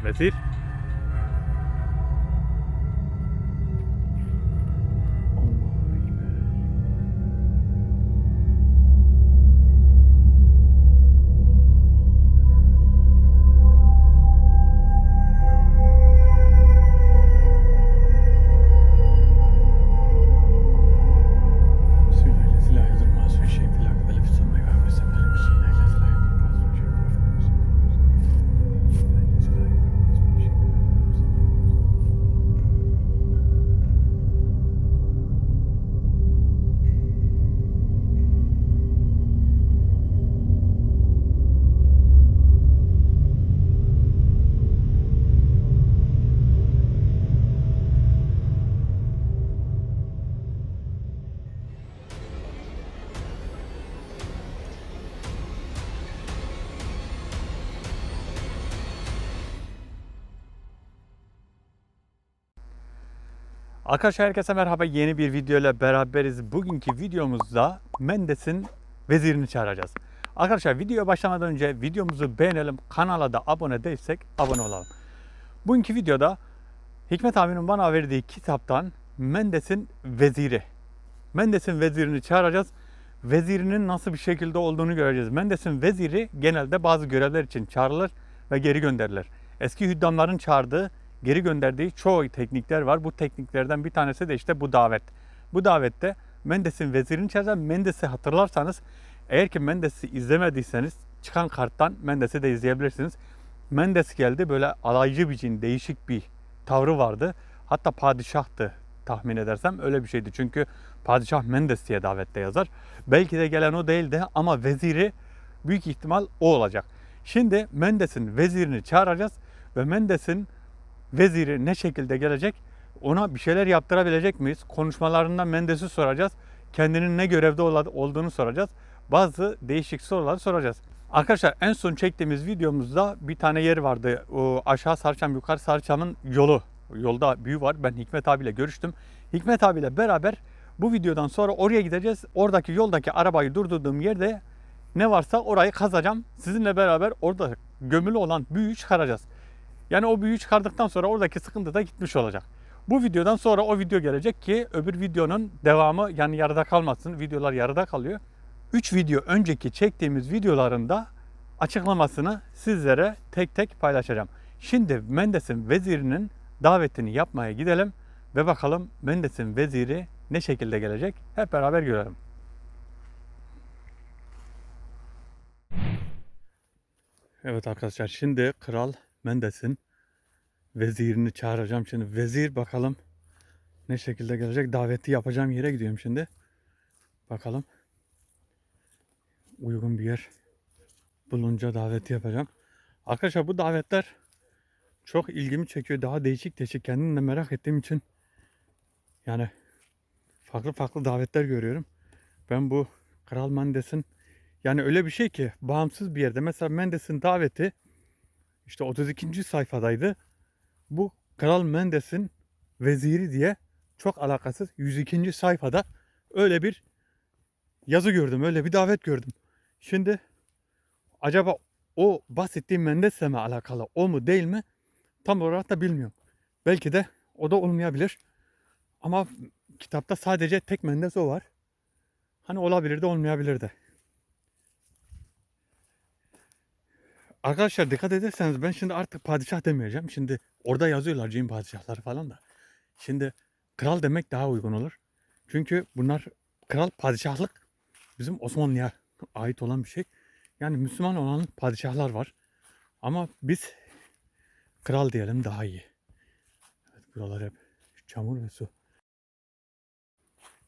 Vezir. Arkadaşlar herkese merhaba. Yeni bir video ile beraberiz. Bugünkü videomuzda Mendes'in vezirini çağıracağız. Arkadaşlar videoya başlamadan önce videomuzu beğenelim. Kanala da abone değilsek abone olalım. Bugünkü videoda Hikmet abinin bana verdiği kitaptan Mendes'in veziri. Mendes'in vezirini çağıracağız. Vezirinin nasıl bir şekilde olduğunu göreceğiz. Mendes'in veziri genelde bazı görevler için çağrılır ve geri gönderilir. Eski hüddamların çağırdığı, geri gönderdiği çoğu teknikler var. Bu tekniklerden bir tanesi de işte bu davet. Bu davette Mendes'in vezirini çağıracağız. Mendes'i hatırlarsanız, eğer ki Mendes'i izlemediyseniz çıkan karttan Mendes'i de izleyebilirsiniz. Mendes geldi, böyle alaycı bir cin, değişik bir tavrı vardı. Hatta padişahtı tahmin edersem, öyle bir şeydi. Çünkü padişah Mendes diye davette yazar. Belki de gelen o değildi ama veziri büyük ihtimal o olacak. Şimdi Mendes'in vezirini çağıracağız ve Mendes'in veziri ne şekilde gelecek, ona bir şeyler yaptırabilecek miyiz? Konuşmalarından Mendes'i soracağız. Kendinin ne görevde olduğunu soracağız. Bazı değişik soruları soracağız. Arkadaşlar en son çektiğimiz videomuzda bir tane yer vardı. O aşağı Sarçam, yukarı Sarçam'ın yolu. Yolda büyü var. Ben Hikmet abiyle görüştüm. Hikmet abiyle beraber bu videodan sonra oraya gideceğiz. Oradaki yoldaki arabayı durdurduğum yerde ne varsa orayı kazacağım. Sizinle beraber orada gömülü olan büyüyü çıkaracağız. Yani o büyüyü çıkardıktan sonra oradaki sıkıntı da gitmiş olacak. Bu videodan sonra o video gelecek ki öbür videonun devamı yani yarıda kalmasın. Videolar yarıda kalıyor. 3 video önceki çektiğimiz videolarında açıklamasını sizlere tek tek paylaşacağım. Şimdi Mendes'in vezirinin davetini yapmaya gidelim ve bakalım Mendes'in veziri ne şekilde gelecek, hep beraber görelim. Evet arkadaşlar, şimdi Kral Mendes'in vezirini çağıracağım. Şimdi vezir bakalım ne şekilde gelecek. Daveti yapacağım yere gidiyorum şimdi. Bakalım uygun bir yer bulunca daveti yapacağım. Arkadaşlar bu davetler çok ilgimi çekiyor. Daha değişik değişik, kendim de merak ettiğim için yani farklı farklı davetler görüyorum. Ben bu Kral Mendes'in, yani öyle bir şey ki bağımsız bir yerde. Mesela Mendes'in daveti işte 32. sayfadaydı. Bu Kral Mendes'in veziri diye çok alakasız 102. sayfada öyle bir yazı gördüm. Öyle bir davet gördüm. Şimdi acaba o bahsettiğim Mendes'le mi alakalı, o mu değil mi? Tam olarak da bilmiyorum. Belki de o da olmayabilir. Ama kitapta sadece tek Mendes o var. Hani olabilir de olmayabilir de. Arkadaşlar dikkat ederseniz ben şimdi artık padişah demeyeceğim. Şimdi orada yazıyorlar cin padişahları falan da. Şimdi kral demek daha uygun olur. Çünkü bunlar kral, padişahlık bizim Osmanlı'ya ait olan bir şey. Yani Müslüman olan padişahlar var. Ama biz kral diyelim, daha iyi. Evet, buralar hep çamur ve su.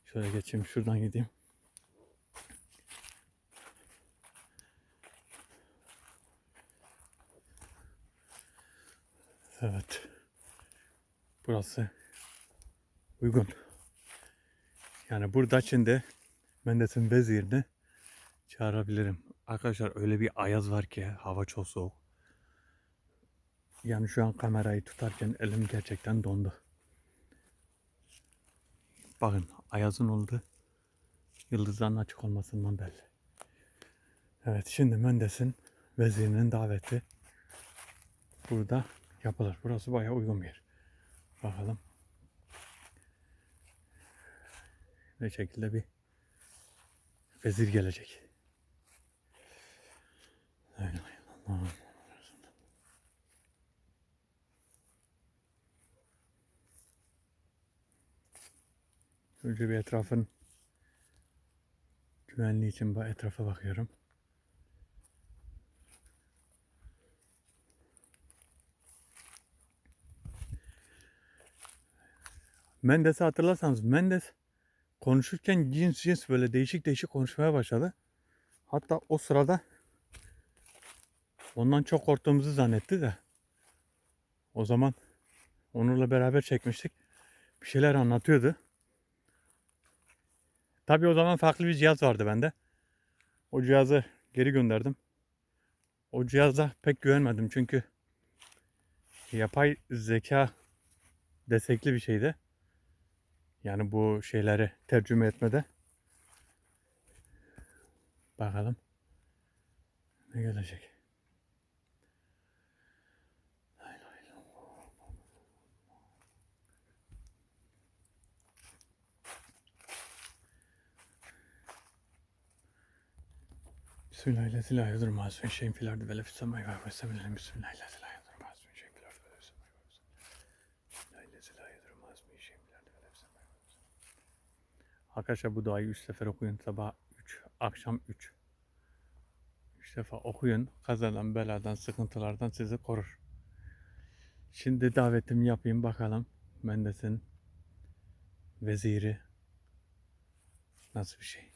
Şöyle geçeyim, şuradan gideyim. Evet. Burası uygun. Yani burada şimdi Mendes'in vezirini çağırabilirim. Arkadaşlar öyle bir ayaz var ki hava çok soğuk. Yani şu an kamerayı tutarken elim gerçekten dondu. Bakın ayazın oldu. Yıldızların açık olmasından belli. Evet, şimdi Mendes'in vezirinin daveti burada yapılır. Burası bayağı uygun bir yer. Bakalım ne şekilde bir vezir gelecek. Öyle. Allah'ım. Önce bir etrafın güvenliği için etrafa bakıyorum. Mendes'i hatırlarsanız Mendes konuşurken cins böyle değişik değişik konuşmaya başladı. Hatta o sırada ondan çok korktuğumuzu zannetti de o zaman Onur'la beraber çekmiştik. Bir şeyler anlatıyordu. Tabii o zaman farklı bir cihaz vardı bende. O cihazı geri gönderdim. O cihaza pek güvenmedim çünkü yapay zeka destekli bir şeydi. Yani bu şeyleri tercüme etmede. Bakalım ne gelecek. Bismillahirrahmanirrahim. Şeyin filardı böyle fissamay var. Bismillahirrahmanirrahim. Arkadaşlar bu duayı 3 sefer okuyun. Sabah 3, akşam 3. 3 defa okuyun. Kazadan, beladan, sıkıntılardan sizi korur. Şimdi davetimi yapayım bakalım. Mendes'in veziri nasıl bir şey.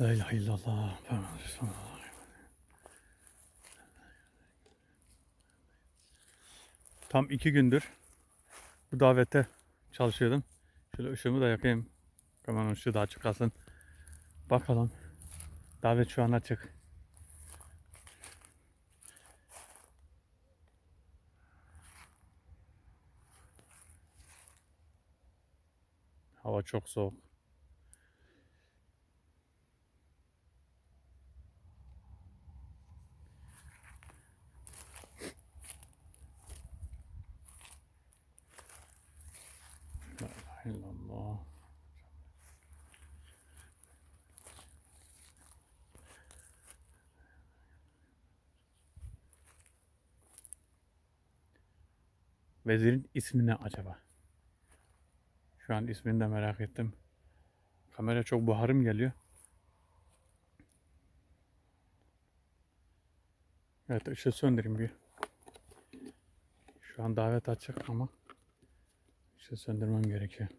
La ilahe illallah. Tam 2 gündür bu davette çalışıyordum. Şöyle ışığımı da yakayım. Kameranın ışığı da açık kalsın. Bakalım. Davet şu an açık. Hava çok soğuk. La ilahe illallah. Vezirin ismi ne acaba? Şu an ismini de merak ettim. Kamera çok buharım geliyor. Evet, ışığı söndüreyim bir. Şu an davet açık ama ışığı söndürmem gerekiyor.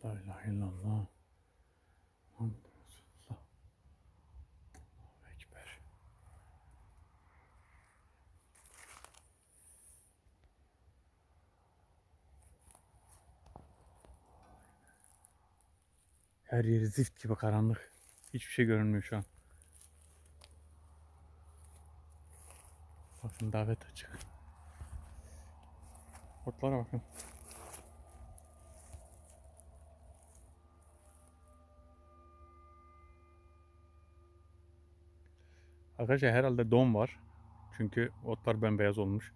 La ilahe illallah. Muhammed Resulullah. Allahu Ekber. Her yeri zift gibi karanlık. Hiçbir şey görünmüyor şu an. Bakın davet açık. Otlara bakın. Arkadaşlar herhalde don var. Çünkü otlar bembeyaz olmuş.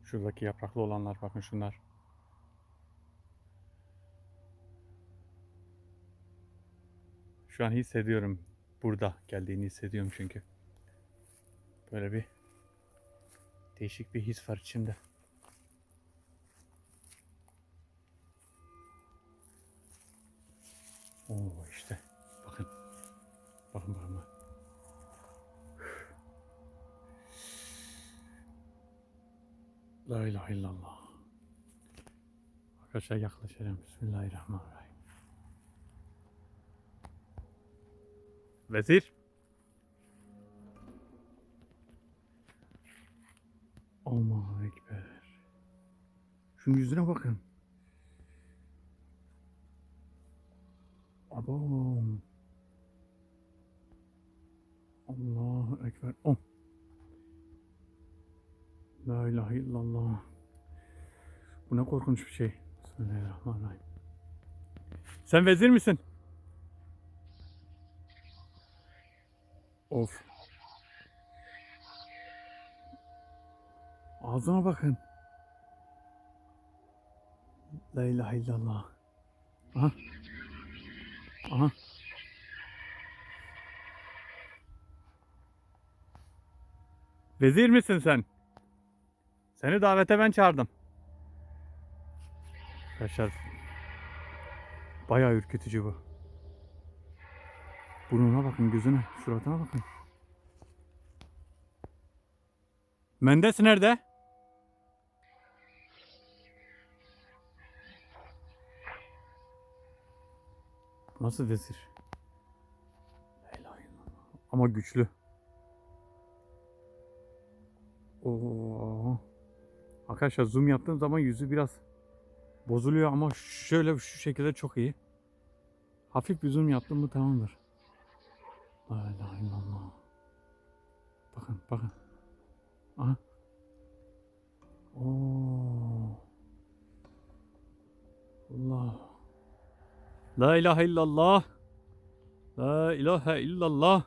Şuradaki yapraklı olanlar bakın şunlar. Şu an hissediyorum. Burada geldiğini hissediyorum çünkü. Böyle bir değişik bir his var içimde. Oo işte bakın. Bakın bakın. Bakın. La ilahe illallah. Arkadaşlar yaklaşalım. Bismillahirrahmanirrahim. Vezir. Allahu Ekber. Şunun yüzüne bakın. Abam. Allahu Ekber. Oh. La ilahe illallah. Bu ne korkunç bir şey. Bismillahirrahmanirrahim. Sen vezir misin? Of. Ağzına bakın. La ilahe illallah. Aha. Aha. Vezir misin sen? Seni davete ben çağırdım. Arkadaşlar bayağı ürkütücü bu. Burnuna bakın, gözüne, suratına bakın. Mendes nerede? Nasıl vezir? Ama güçlü. Oo. Arkadaşlar zoom yaptığım zaman yüzü biraz bozuluyor ama şöyle şu şekilde çok iyi. Hafif bir zoom yaptım mı tamamdır. La ilahe illallah. Bakın bakın. Aha. Oo. Allah. La ilahe illallah. La ilahe illallah.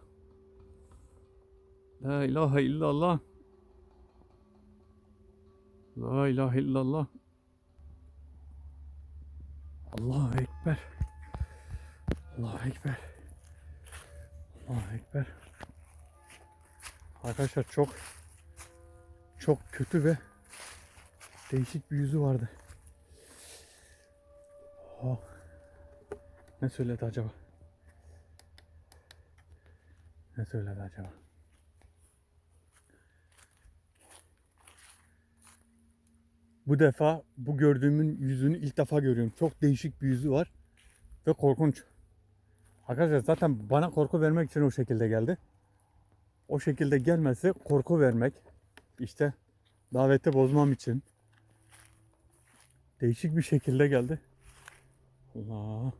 La ilahe illallah. La ilahe illallah. Allahu Ekber. Allahu Ekber. Allahu Ekber. Arkadaşlar çok kötü ve değişik bir yüzü vardı. Oh. Ne söyledi acaba? Ne söyledi acaba? Bu defa bu gördüğümün yüzünü ilk defa görüyorum. Çok değişik bir yüzü var ve korkunç. Arkadaşlar zaten bana korku vermek için o şekilde geldi. O şekilde gelmesi korku vermek. İşte daveti bozmam için. Değişik bir şekilde geldi. Allah.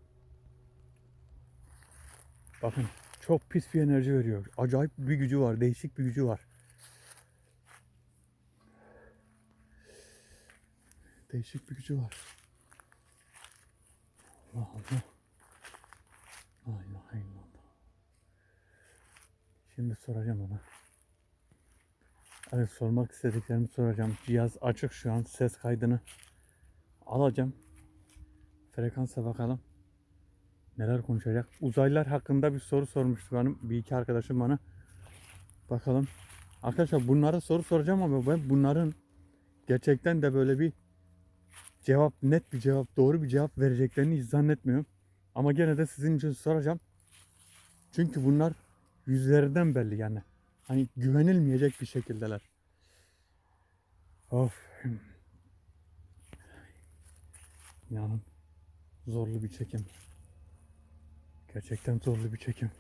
Bakın çok pis bir enerji veriyor. Acayip bir gücü var. Değişik bir gücü var. Değişik bir gücü var. Allah Allah. La ilahe illallah. Şimdi soracağım ona. Evet, sormak istediklerimi soracağım. Cihaz açık şu an. Ses kaydını alacağım. Frekansa bakalım. Neler konuşacak? Uzaylılar hakkında bir soru sormuştu benim. Bir iki arkadaşım bana. Bakalım. Arkadaşlar bunlara soru soracağım ama ben bunların gerçekten de böyle bir cevap, net bir cevap, doğru bir cevap vereceklerini hiç zannetmiyorum. Ama gene de sizin için soracağım. Çünkü bunlar yüzlerinden belli yani. Hani güvenilmeyecek bir şekildeler. Of. İnanın zorlu bir çekim. Gerçekten zorlu bir çekim.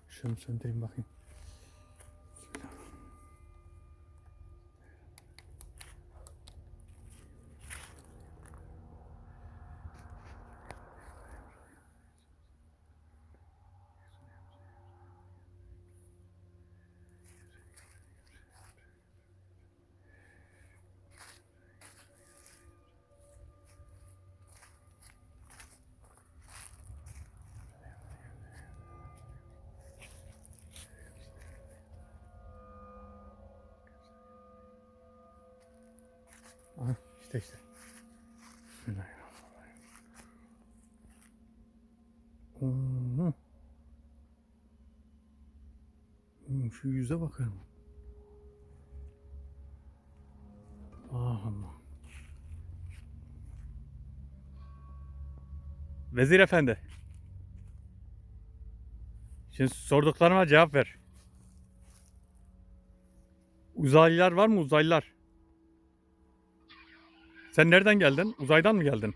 Şunu söndüreyim bakayım. Aha, işte. Bismillahirrahmanirrahim. Şu yüze bakın. Ah Allah. Vezir efendi. Şimdi sorduklarıma cevap ver. Uzaylılar var mı, uzaylılar? Sen nereden geldin? Uzaydan mı geldin?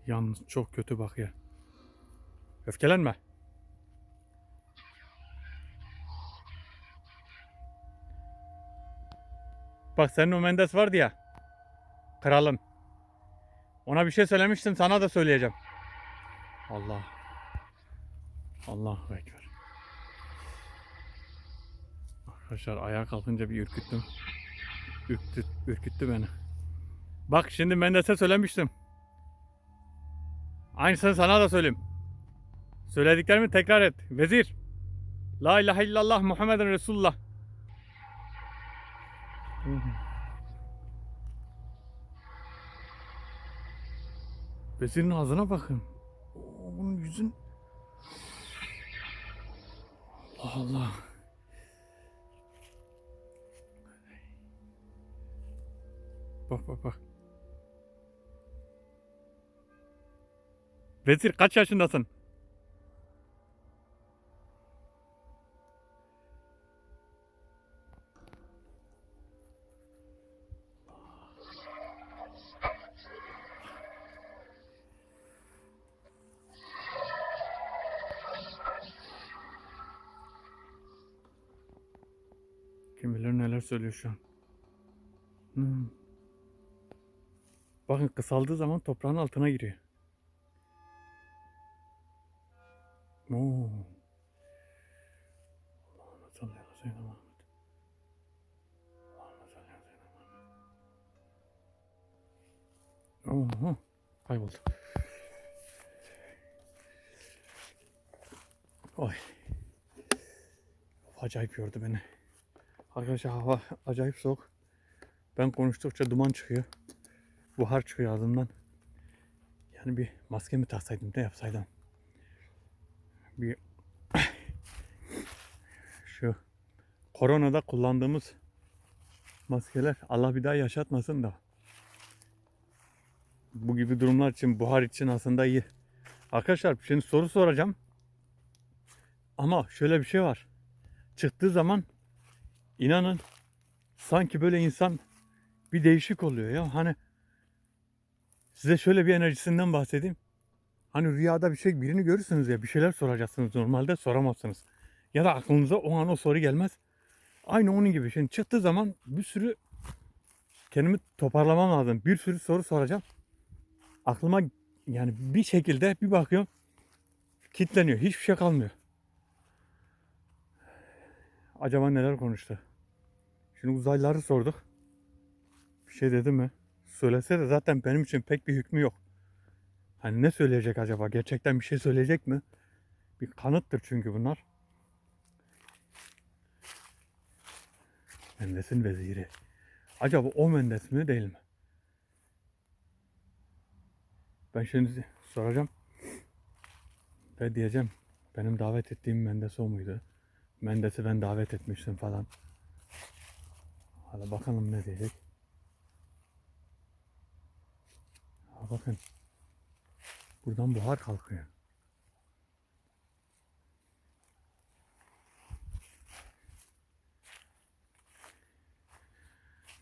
Yalnız çok kötü bakıyor. Öfkelenme. Bak senin o Mendes vardı ya. Kralın. Ona bir şey söylemiştim, sana da söyleyeceğim. Allah. Allahu Ekber. Arkadaşlar ayağa kalkınca bir ürküttüm. Ürküttü beni. Bak şimdi Mendes'e söylemiştim. Aynısını sana da söyleyeyim. Söylediklerimi tekrar et. Vezir. La ilahe illallah Muhammeden Resulullah. Vezirin ağzına bakın. Bunun yüzün... Allah Allah. Bak bak bak. Vezir kaç yaşındasın? Kim bilir neler söylüyor şu an. Bakın kısaldığı zaman toprağın altına giriyor. Oo. Allah'ım salli ala seyyidina Muhammed. Allah'ım salli ala seyyidina Muhammed. Oho. Kayboldu. Oy. Acayip yordu beni. Arkadaşlar hava acayip soğuk. Ben konuştukça duman çıkıyor. Buhar çıkıyor ağzımdan. Yani bir maske mi taksaydım, ne yapsaydım? Bir şu koronada kullandığımız maskeler Allah bir daha yaşatmasın da. Bu gibi durumlar için, buhar için aslında iyi. Arkadaşlar şimdi soru soracağım. Ama şöyle bir şey var. Çıktığı zaman inanın sanki böyle insan bir değişik oluyor ya. Hani size şöyle bir enerjisinden bahsedeyim. Hani rüyada bir şey, birini görürsünüz ya, bir şeyler soracaksınız, normalde soramazsınız. Ya da aklınıza o an o soru gelmez. Aynı onun gibi. Şimdi çıktığı zaman bir sürü, kendimi toparlamam lazım. Bir sürü soru soracağım. Aklıma yani bir şekilde bir bakıyorum kilitleniyor. Hiçbir şey kalmıyor. Acaba neler konuştu? Şimdi uzaylıları sorduk. Bir şey dedi mi? Söylese de zaten benim için pek bir hükmü yok. Hani ne söyleyecek acaba? Gerçekten bir şey söyleyecek mi? Bir kanıttır çünkü bunlar. Mendes'in veziri. Acaba o Mendes mi değil mi? Ben şimdi soracağım. Ve diyeceğim benim davet ettiğim Mendes o muydu? Mendes'i ben davet etmiştim falan. Hadi bakalım ne diyecek. Ha bakın. Buradan buhar kalkıyor.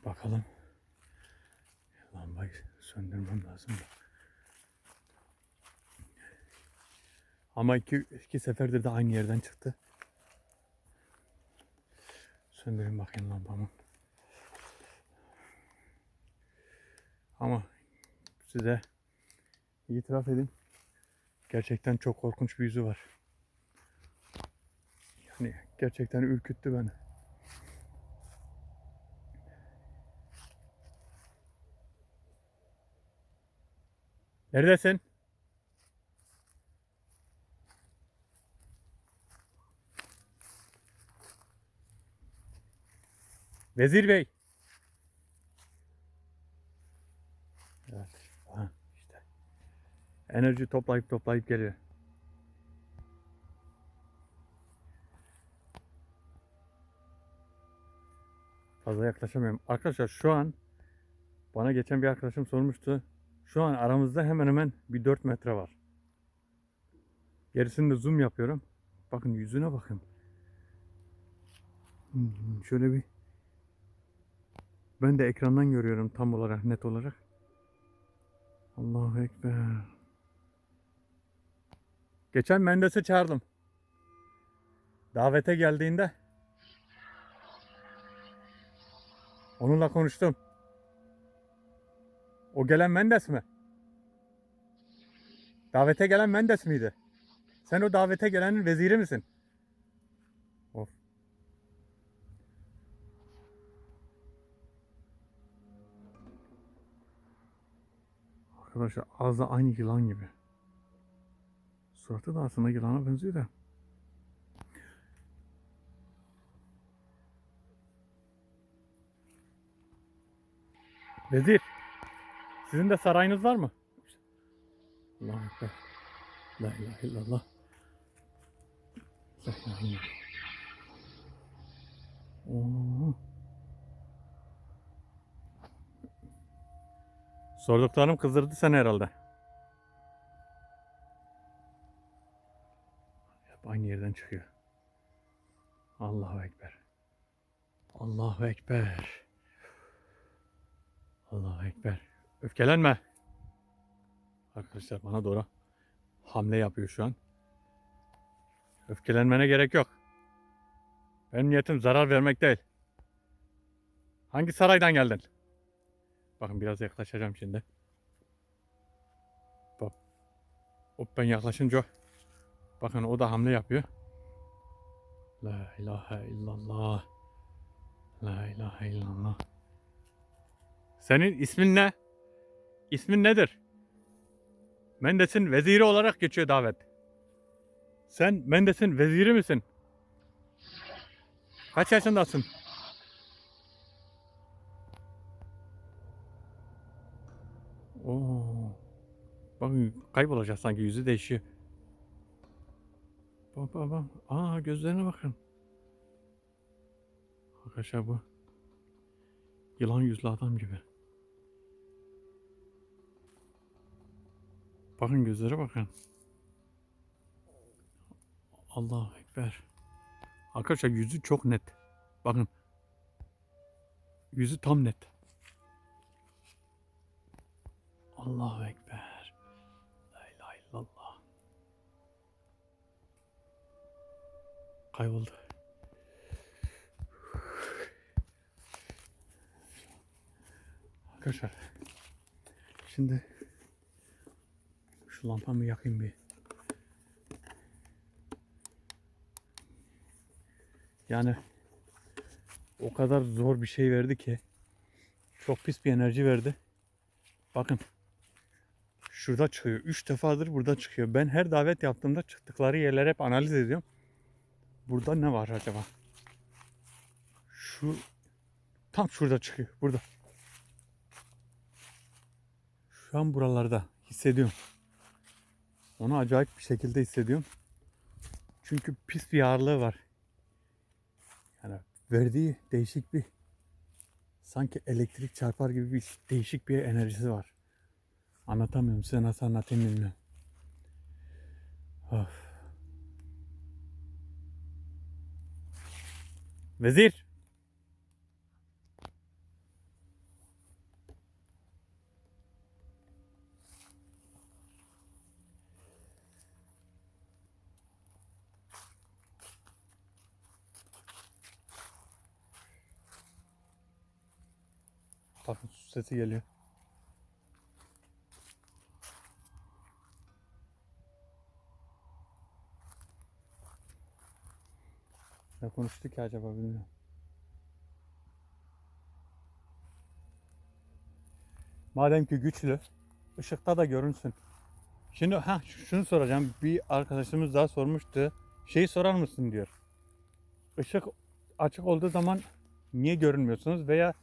Bakalım. Lambayı söndürmem lazım da. Ama iki seferdir de aynı yerden çıktı. Söndürün bakayım lambamı. Ama size itiraf edeyim. Gerçekten çok korkunç bir yüzü var. Yani gerçekten ürküttü beni. Neredesin? Vezir Bey. Evet. Aha, işte. Enerji toplayıp geliyor. Fazla yaklaşamıyorum. Arkadaşlar şu an bana geçen bir arkadaşım sormuştu. Şu an aramızda hemen hemen bir 4 metre var. Gerisini de zoom yapıyorum. Bakın yüzüne bakın. Şöyle bir, ben de ekrandan görüyorum tam olarak, net olarak. Allahu Ekber. Geçen Mendes'i çağırdım. Davete geldiğinde onunla konuştum. O gelen Mendes mi? Davete gelen Mendes miydi? Sen o davete gelenin veziri misin? Of. Arkadaşlar ağzı aynı yılan gibi. Suratı da aslında yılana benziyor da. Vezir, sizin de sarayınız var mı? Allahu Ekber. La ilahe illallah. La ilahe illallah. Oo. Sorduklarım kızdırdı seni herhalde. Hep aynı yerden çıkıyor. Allahu Ekber. Allahu Ekber. Allahu Ekber. Öfkelenme. Arkadaşlar bana doğru hamle yapıyor şu an. Öfkelenmene gerek yok. Benim niyetim zarar vermek değil. Hangi saraydan geldin? Bakın biraz yaklaşacağım şimdi. Bak. Hop, ben yaklaşınca bakın o da hamle yapıyor. La ilahe illallah. La ilahe illallah. Senin ismin ne? İsmin nedir? Mendes'in veziri olarak geçiyor davet. Sen Mendes'in veziri misin? Kaç yaşındasın? Oo. Bakın kaybolacak sanki, yüzü değişiyor. Bak bak bak. Aa, gözlerine bakın. Arkadaşlar bu yılan yüzlü adam gibi. Bakın gözlere bakın. Allahu Ekber. Arkadaşlar yüzü çok net. Bakın. Yüzü tam net. Allahu Ekber. La ilahe illallah. Kayboldu. Arkadaşlar şimdi şu lampamı yakayım bir. Yani o kadar zor bir şey verdi ki, çok pis bir enerji verdi. Bakın şurada çıkıyor. 3 defadır burada çıkıyor. Ben her davet yaptığımda çıktıkları yerleri hep analiz ediyorum. Burada ne var acaba? Şu tam şurada çıkıyor. Burada. Şu an buralarda hissediyorum. Onu acayip bir şekilde hissediyorum. Çünkü pis bir ağırlığı var. Yani verdiği değişik bir, sanki elektrik çarpar gibi bir değişik bir enerjisi var. Anlatamıyorum. Size nasıl anlatayım bilmiyorum. Of. Vezir. Bakın su sesi geliyor. Ne konuştuk ki acaba bilmiyorum. Madem ki güçlü, ışıkta da görünsün. Şimdi şunu soracağım. Bir arkadaşımız daha sormuştu. Şeyi sorar mısın diyor. Işık açık olduğu zaman niye görünmüyorsunuz veya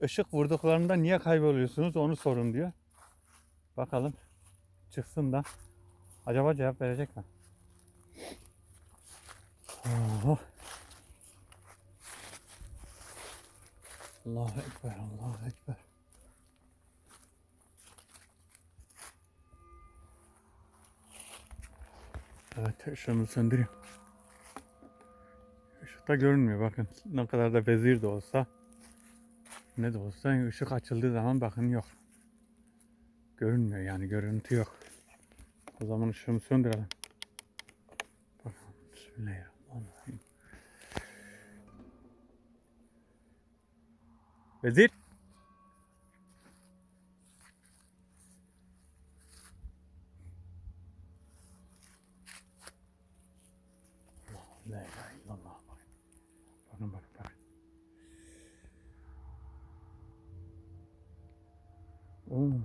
ışık vurduklarında niye kayboluyorsunuz, onu sorun diyor. Bakalım çıksın da acaba cevap verecek mi? Oh. Allahu Ekber, Allahu Ekber. Evet, ışığımı söndüreyim. Işıkta görünmüyor bakın. Ne kadar da vezir de olsa, ne de olsa ışık açıldığı zaman bakın yok. Görünmüyor yani, görüntü yok. O zaman ışığımı söndürelim. Bakalım. Bismillahirrahmanirrahim. Vezir. La ilahe illallah. Bakın bakın bakın. Oo.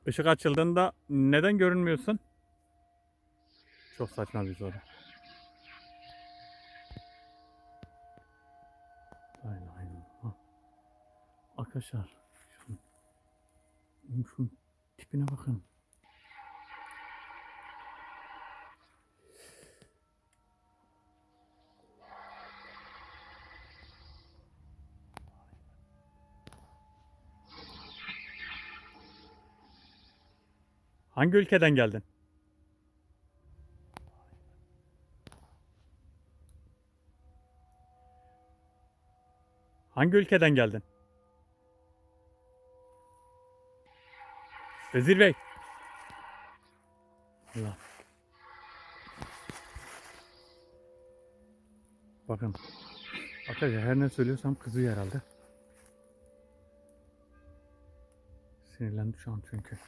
Işık açıldığında neden görünmüyorsun? Çok saçma bir soru. Aynen aynen. Ha. Arkadaşlar şunun tipine bakın. Hangi ülkeden geldin? Hangi ülkeden geldin? Vezir Bey. Allah. Bakın. Arkadaşlar her ne söylüyorsam kızıyor herhalde. Sinirlendi şu an çünkü.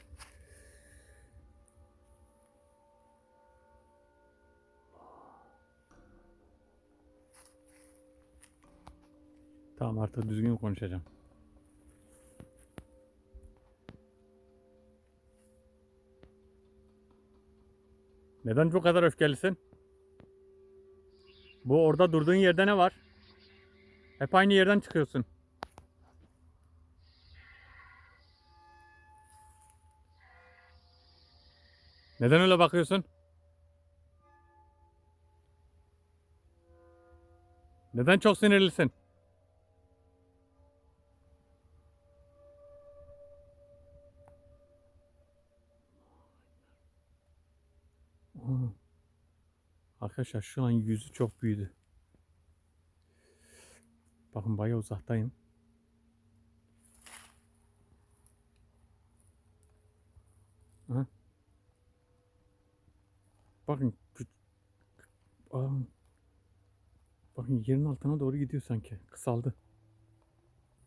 Tamam, artık düzgün konuşacağım. Neden bu kadar öfkelisin? Bu orada durduğun yerde ne var? Hep aynı yerden çıkıyorsun. Neden öyle bakıyorsun? Neden çok sinirlisin? Aa, arkadaşlar şu an yüzü çok büyüdü. Bakın bayağı uzaktayım. Ha? Bakın aa, bakın yerin altına doğru gidiyor sanki. Kısaldı.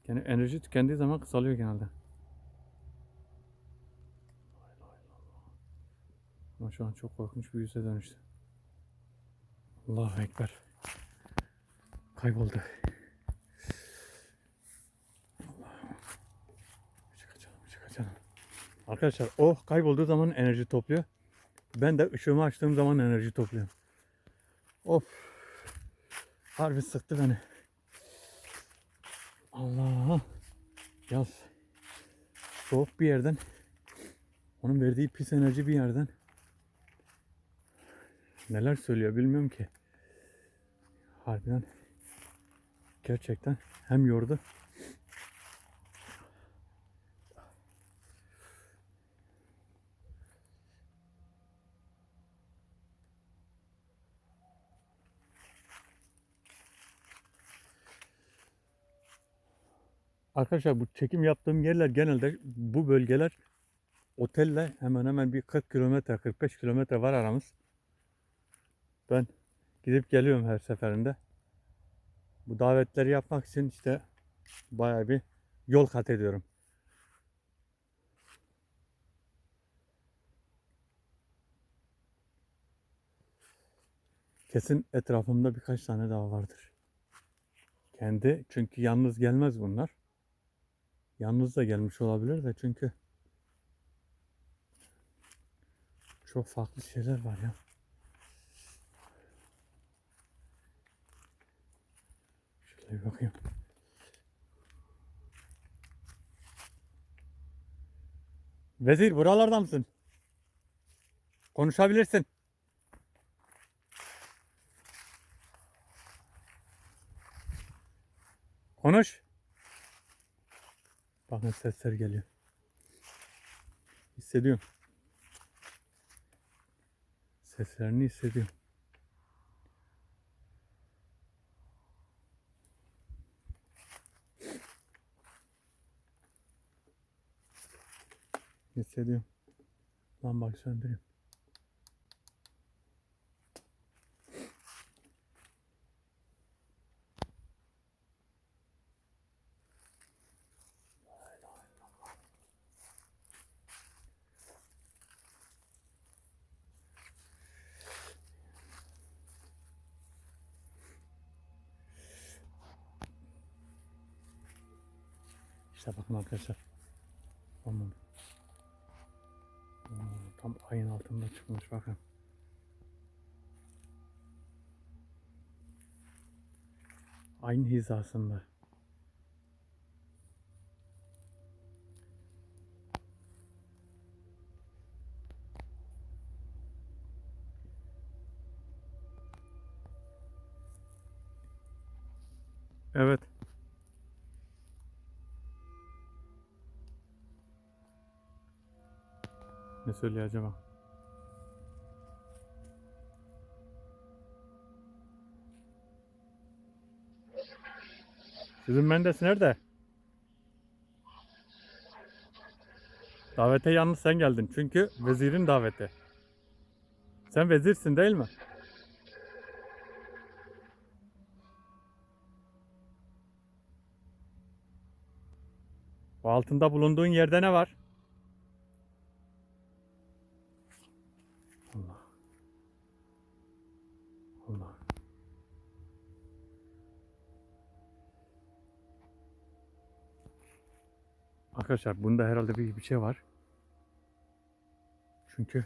Yani enerji tükendiği zaman kısalıyor genelde. Ama şu an çok korkunç bir yüze dönüştü. Allahu Ekber. Kayboldu. Çıkacağım. Arkadaşlar o kaybolduğu zaman enerji topluyor. Ben de ışığımı açtığım zaman enerji topluyorum. Of. Harbi sıktı beni. Allah. Yaz. Soğuk bir yerden. Onun verdiği pis enerji bir yerden. Neler söylüyor bilmiyorum ki. Harbiden. Gerçekten hem yordu. Arkadaşlar bu çekim yaptığım yerler genelde bu bölgeler otelle hemen hemen bir 40 kilometre 45 kilometre var aramız. Ben gidip geliyorum her seferinde. Bu davetleri yapmak için işte bayağı bir yol kat ediyorum. Kesin etrafımda birkaç tane daha vardır. Kendi çünkü yalnız gelmez bunlar. Yalnız da gelmiş olabilir de çünkü çok farklı şeyler var ya. Şöyle bir bakayım. Vezir buralarda mısın? Konuşabilirsin. Konuş. Bakın sesler geliyor. Hiç hissediyorum. Seslerini hissediyorum. Hissediyorum. Lambayı söndüreyim. İşte bakın arkadaşlar. Aman. Tam ayın altında çıkmış bakın. Aynı hizasında. Evet. Ne söylüyor acaba? Sizin Mendes nerede? Davete yalnız sen geldin. Çünkü vezirin daveti. Sen vezirsin değil mi? O altında bulunduğun yerde ne var? Allah. Allah. Arkadaşlar bunda herhalde bir şey var. Çünkü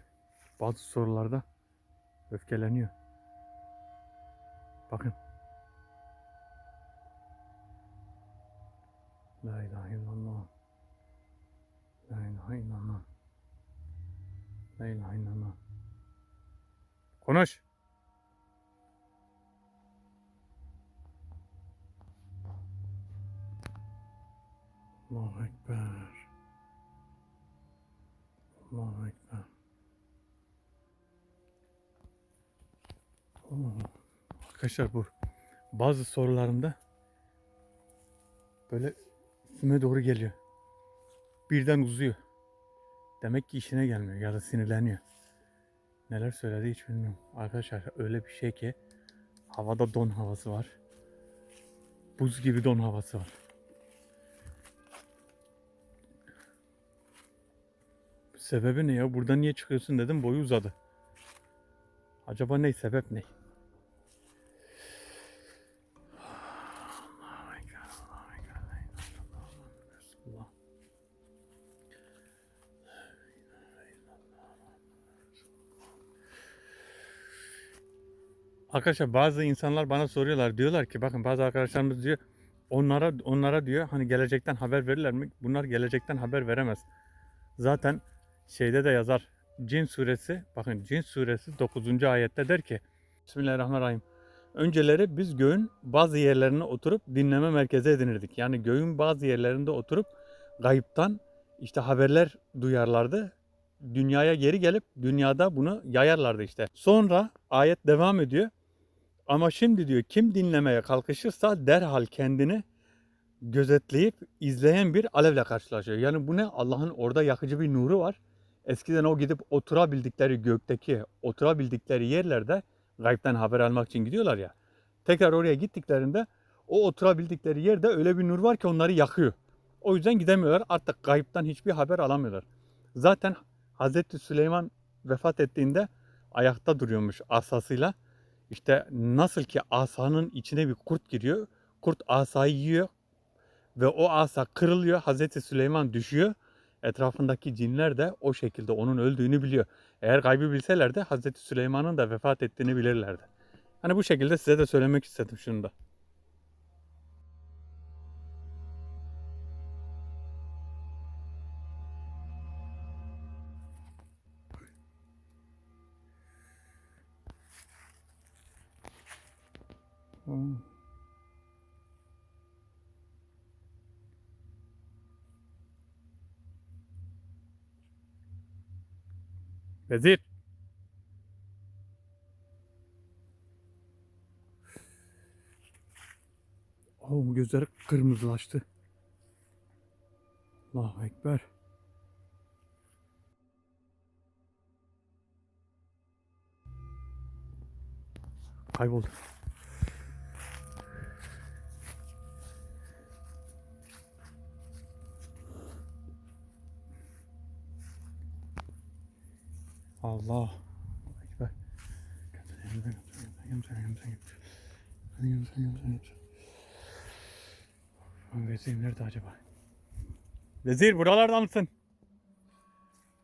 bazı sorularda öfkeleniyor. Bakın. La ilahe illallah. La ilahe illallah. La ilahe illallah. Konuş. Allahu Ekber. Allahu Ekber. Arkadaşlar bu bazı sorularımda böyle üstüme doğru geliyor. Birden uzuyor. Demek ki işine gelmiyor ya da sinirleniyor. Neler söyledi hiç bilmiyorum. Arkadaşlar öyle bir şey ki havada don havası var. Buz gibi don havası var. Sebebi ne ya? Burada niye çıkıyorsun dedim, boyu uzadı. Acaba ne? Sebep ne? Arkadaşlar bazı insanlar bana soruyorlar, diyorlar ki bakın bazı arkadaşlarımız diyor onlara diyor hani gelecekten haber verirler mi? Bunlar gelecekten haber veremez. Zaten şeyde de yazar. Cin suresi, bakın Cin suresi 9. ayette der ki Bismillahirrahmanirrahim. Önceleri biz göğün bazı yerlerine oturup dinleme merkezi edinirdik. Yani göğün bazı yerlerinde oturup gayiptan işte haberler duyarlardı. Dünyaya geri gelip dünyada bunu yayarlardı işte. Sonra ayet devam ediyor. Ama şimdi diyor kim dinlemeye kalkışırsa derhal kendini gözetleyip izleyen bir alevle karşılaşıyor. Yani bu ne? Allah'ın orada yakıcı bir nuru var. Eskiden o gidip oturabildikleri gökteki oturabildikleri yerlerde gaybden haber almak için gidiyorlar ya. Tekrar oraya gittiklerinde o oturabildikleri yerde öyle bir nur var ki onları yakıyor. O yüzden gidemiyorlar. Artık gaybden hiçbir haber alamıyorlar. Zaten Hazreti Süleyman vefat ettiğinde ayakta duruyormuş asasıyla. İşte nasıl ki asanın içine bir kurt giriyor. Kurt asayı yiyor ve o asa kırılıyor. Hazreti Süleyman düşüyor. Etrafındaki cinler de o şekilde onun öldüğünü biliyor. Eğer gaybı bilselerdi Hazreti Süleyman'ın da vefat ettiğini bilirlerdi. Hani bu şekilde size de söylemek istedim şunu da. Vezir. Oh, gözleri kırmızılaştı. Allahu Ekber. Kayboldu. Allah Ekber. Vezir nerede acaba? Vezir buralarda mısın?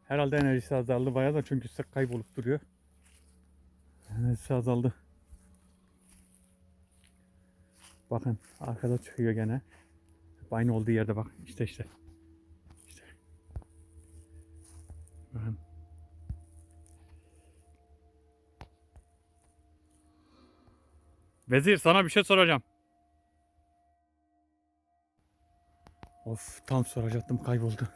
Herhalde enerjisi azaldı bayağı da çünkü kaybolup duruyor. Enerjisi azaldı. Bakın arkada çıkıyor gene. Aynı olduğu yerde bak. İşte. İşte. Bakın. Vezir sana bir şey soracağım. Of, tam soracaktım, kayboldu.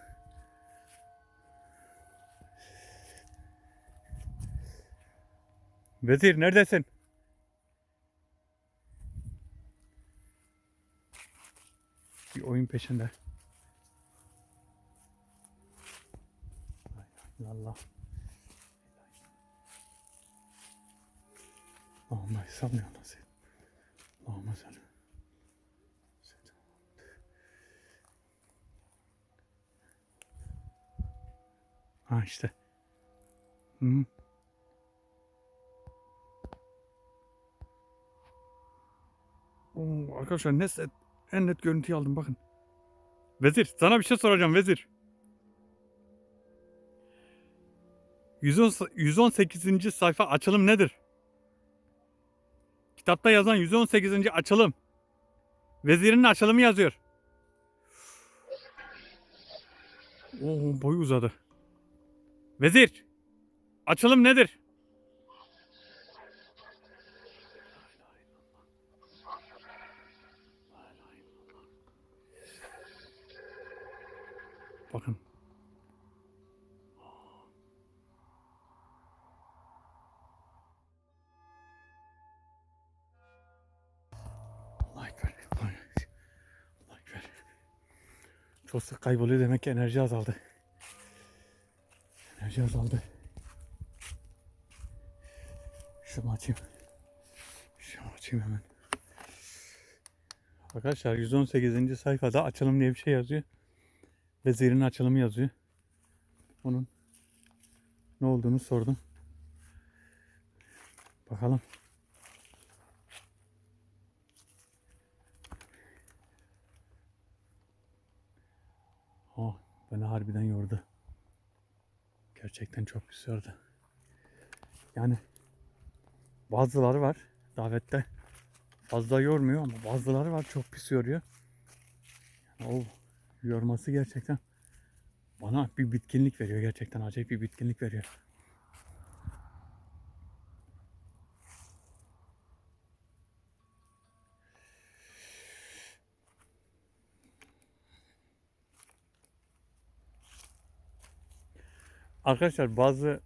Vezir neredesin? Bir oyun peşinde. Allah. Allah'ım salli ala seyyidina. Allah'ım salli. Ha işte. Hı. Oo, arkadaşlar en net görüntüyü aldım bakın. Vezir sana bir şey soracağım Vezir. 118. sayfa açılım nedir? Kitapta yazan 118. açılım. Vezirin açılımı yazıyor. Oo, boyu uzadı. Vezir, açılım nedir? Bakın. Allah ekber. Allah ekber. Çok sık kayboluyor demek ki enerji azaldı. Enerji azaldı. Şunu açayım. Şunu açayım hemen. Arkadaşlar 118. sayfada açılım diye bir şey yazıyor. Vezirin açılımı yazıyor. Onun ne olduğunu sordum. Bakalım. Oh, beni harbiden yordu. Gerçekten çok pis yordu. Yani bazıları var davette fazla yormuyor ama bazıları var çok pis yoruyor. Yani o yorması gerçekten bana bir bitkinlik veriyor. Gerçekten acayip bir bitkinlik veriyor. Arkadaşlar bazı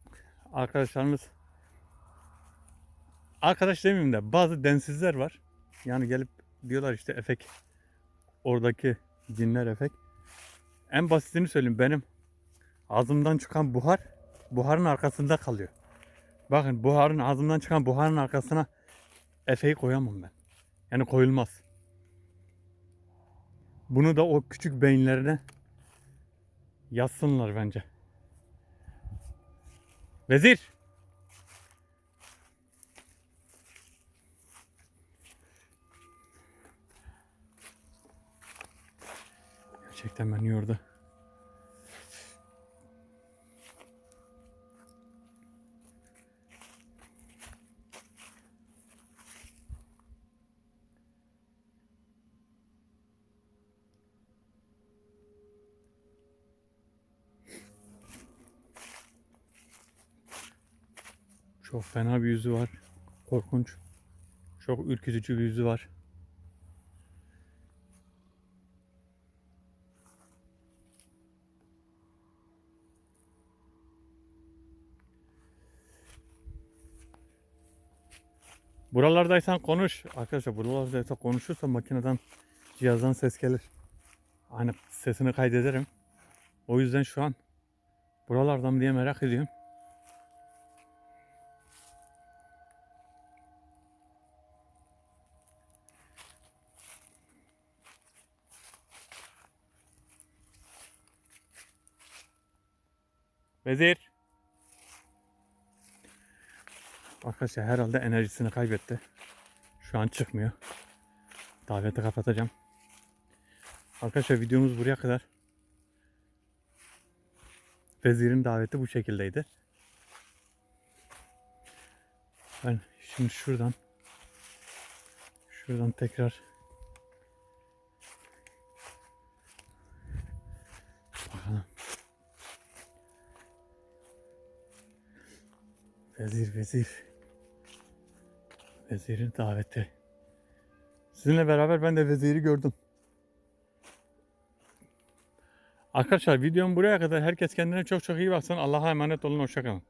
arkadaşlarımız, arkadaş demeyeyim de bazı densizler var. Yani gelip diyorlar işte efekt, oradaki cinler efekt. En basitini söyleyeyim, benim ağzımdan çıkan buharın arkasında kalıyor. Bakın ağzımdan çıkan buharın arkasına efeyi koyamam ben. Yani koyulmaz. Bunu da o küçük beyinlerine yazsınlar bence. Vezir! Gerçekten beni yordu. Çok fena bir yüzü var. Korkunç. Çok ürkütücü bir yüzü var. Buralardaysan konuş. Arkadaşlar buralardaysan konuşursa makineden, cihazdan ses gelir. Hani sesini kaydederim. O yüzden şu an buralardan mı diye merak ediyorum. Vezir. Arkadaşlar herhalde enerjisini kaybetti. Şu an çıkmıyor. Daveti kapatacağım. Arkadaşlar videomuz buraya kadar. Vezirin daveti bu şekildeydi. Ben şimdi şuradan tekrar bakalım. Vezirin daveti. Sizinle beraber ben de veziri gördüm. Arkadaşlar videom buraya kadar. Herkes kendine çok çok iyi baksın. Allah'a emanet olun. Hoşça kalın.